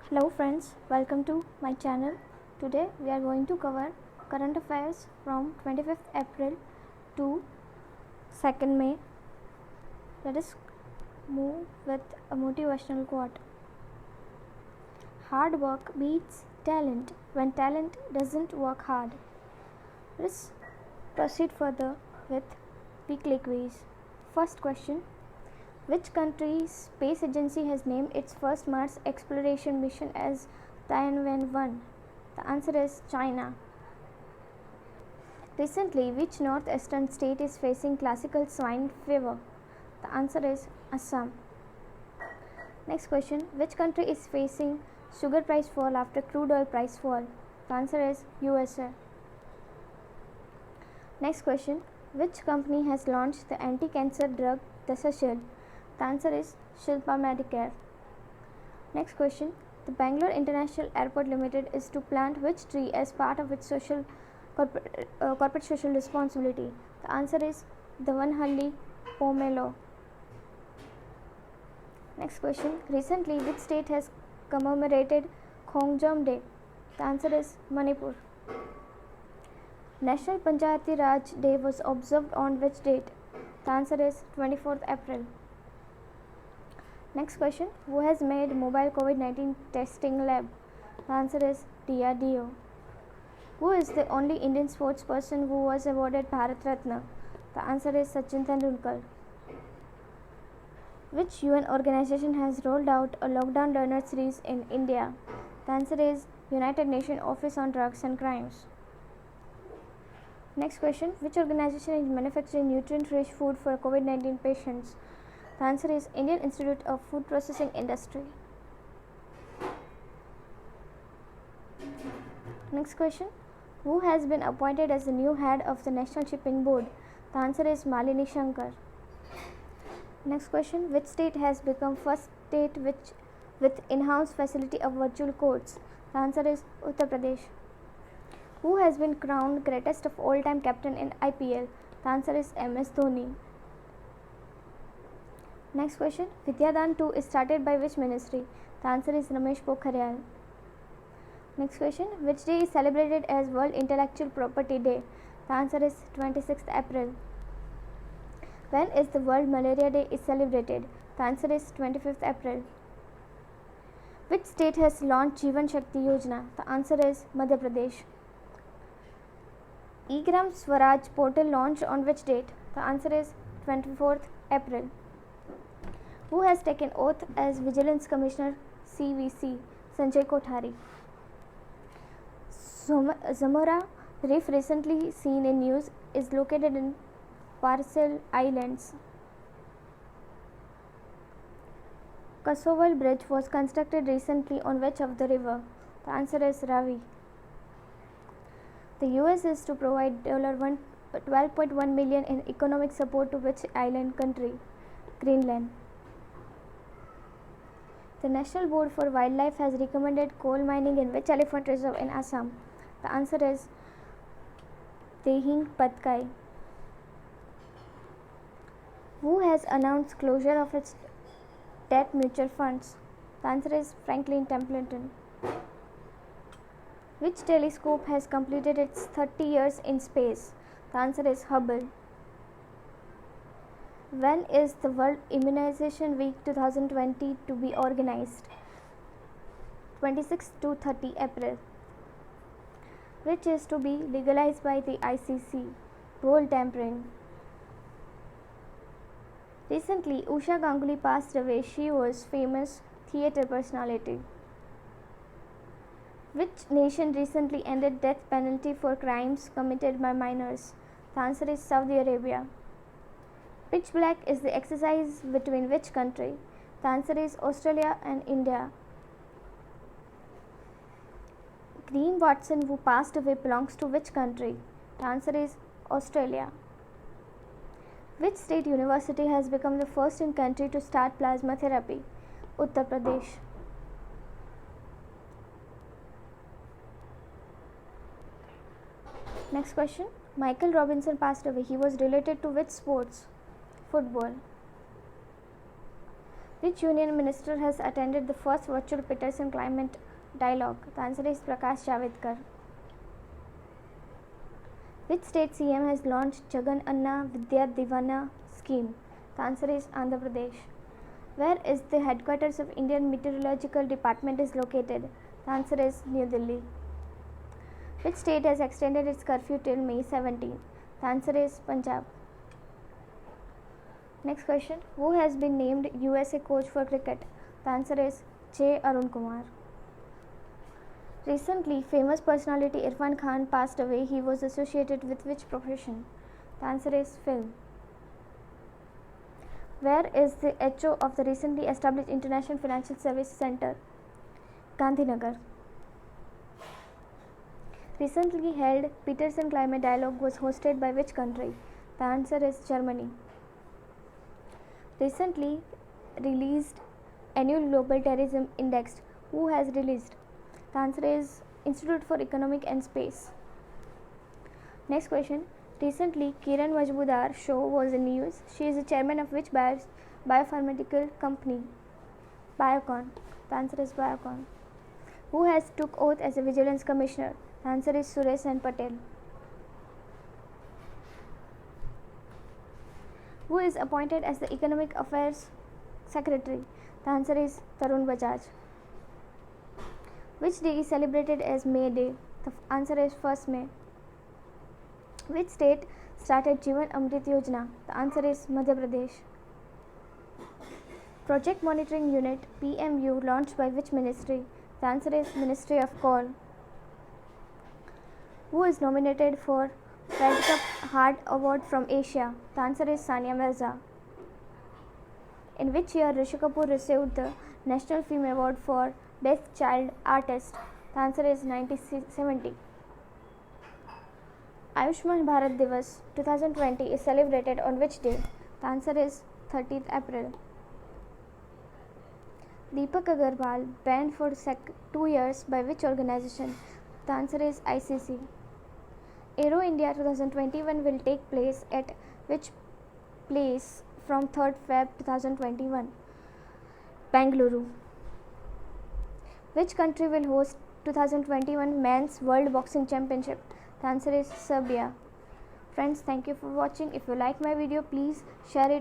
Hello friends, welcome to my channel. Today we are going to cover current affairs from 25th April to 2nd May. Let us move with a motivational quote. Hard work beats talent when talent doesn't work hard. Let's proceed further with weekly quiz. First question. Which country's space agency has named its first Mars exploration mission as Tianwen-1? The answer is China. Recently, which northeastern state is facing classical swine fever? The answer is Assam. Next question. Which country is facing sugar price fall after crude oil price fall? The answer is USA. Next question. Which company has launched the anti-cancer drug Tasashil? The answer is Shilpa Medicare. Next question. The Bangalore International Airport Limited is to plant which tree as part of its corporate social responsibility? The answer is Davanhalli Pomelo. Next question. Recently, which state has commemorated Khongjam Day? The answer is Manipur. National Panchayati Raj Day was observed on which date? The answer is 24th April. Next question. Who has made mobile COVID-19 testing lab? The answer is DRDO. Who is the only Indian sportsperson who was awarded Bharat Ratna? The answer is Sachin Tendulkar. Which UN organization has rolled out a lockdown learner series in India? The answer is United Nations Office on Drugs and Crimes. Next question. Which organization is manufacturing nutrient-rich food for COVID-19 patients? The answer is Indian Institute of Food Processing Industry. Next question. Who has been appointed as the new head of the National Shipping Board? The answer is Malini Shankar. Next question. Which state has become first state with in-house facility of virtual courts? The answer is Uttar Pradesh. Who has been crowned greatest of all time captain in IPL? The answer is MS Dhoni. Next question. Vidyadan 2 is started by which ministry? The answer is Ramesh Pokhariyal. Next question. Which day is celebrated as World Intellectual Property Day? The answer is 26th April. When is the World Malaria Day is celebrated? The answer is 25th April. Which state has launched Jeevan Shakti Yojana? The answer is Madhya Pradesh. eGram Swaraj portal launched on which date? The answer is 24th April. Who has taken oath as Vigilance Commissioner CVC? Sanjay Kothari. Zamora Reef, recently seen in news, is located in Parcel Islands. Kasoval Bridge was constructed recently on which of the river? The answer is Ravi. The US is to provide $12.1 million in economic support to which island country? Greenland. The National Board for Wildlife has recommended coal mining in which elephant reserve in Assam? The answer is Tehing Patkai. Who has announced closure of its debt mutual funds? The answer is Franklin Templeton. Which telescope has completed its 30 years in space? The answer is Hubble. When is the World Immunization Week 2020 to be organized? 26 to 30 April. Which is to be legalized by the ICC? Ball tampering. Recently, Usha Ganguly passed away. She was famous theatre personality. Which nation recently ended death penalty for crimes committed by minors? The answer is Saudi Arabia. Pitch black is the exercise between which country? The answer is Australia and India. Green Watson, who passed away, belongs to which country? The answer is Australia. Which state university has become the first in country to start plasma therapy? Uttar Pradesh. Next question. Michael Robinson passed away. He was related to which sports? Football. Which union minister has attended the first virtual Peterson Climate Dialogue? The answer is Prakash Javadekar. Which state CM has launched Jagan Anna Vidya Divana scheme? The answer is Andhra Pradesh. Where is the headquarters of Indian Meteorological Department is located? The answer is New Delhi. Which state has extended its curfew till May 17? The answer is Punjab. Next question. Who has been named USA coach for cricket? The answer is J. Arun Kumar. Recently, famous personality Irfan Khan passed away. He was associated with which profession? The answer is film. Where is the HO of the recently established International Financial Service Center? Gandhinagar. Recently held Peterson Climate Dialogue was hosted by which country? The answer is Germany. Recently released Annual Global Terrorism Index. Who has released? The answer is Institute for Economic and Space. Next question. Recently, Kiran Majmudar show was in news. She is the chairman of which biopharmaceutical company? Biocon. The answer is Biocon. Who has took oath as a vigilance commissioner? The answer is Suresh Sen Patel. Who is appointed as the Economic Affairs Secretary? The answer is Tarun Bajaj. Which day is celebrated as May Day? The answer is 1st May. Which state started Jeevan Amrit Yojana? The answer is Madhya Pradesh. Project Monitoring Unit PMU launched by which ministry? The answer is Ministry of Coal. Who is nominated for Fed Cup Heart Award from Asia? The answer is Sania Mirza. In which year Rishi Kapoor received the National Film Award for Best Child Artist? The answer is 1970. Ayushman Bharat Divas 2020 is celebrated on which day? The answer is 30th April. Deepak Agarwal banned for 2 years by which organization? The answer is ICC. Aero India 2021 will take place at which place from 3rd Feb 2021? Bengaluru. Which country will host 2021 Men's World Boxing Championship? The answer is Serbia. Friends, thank you for watching. If you like my video, please share it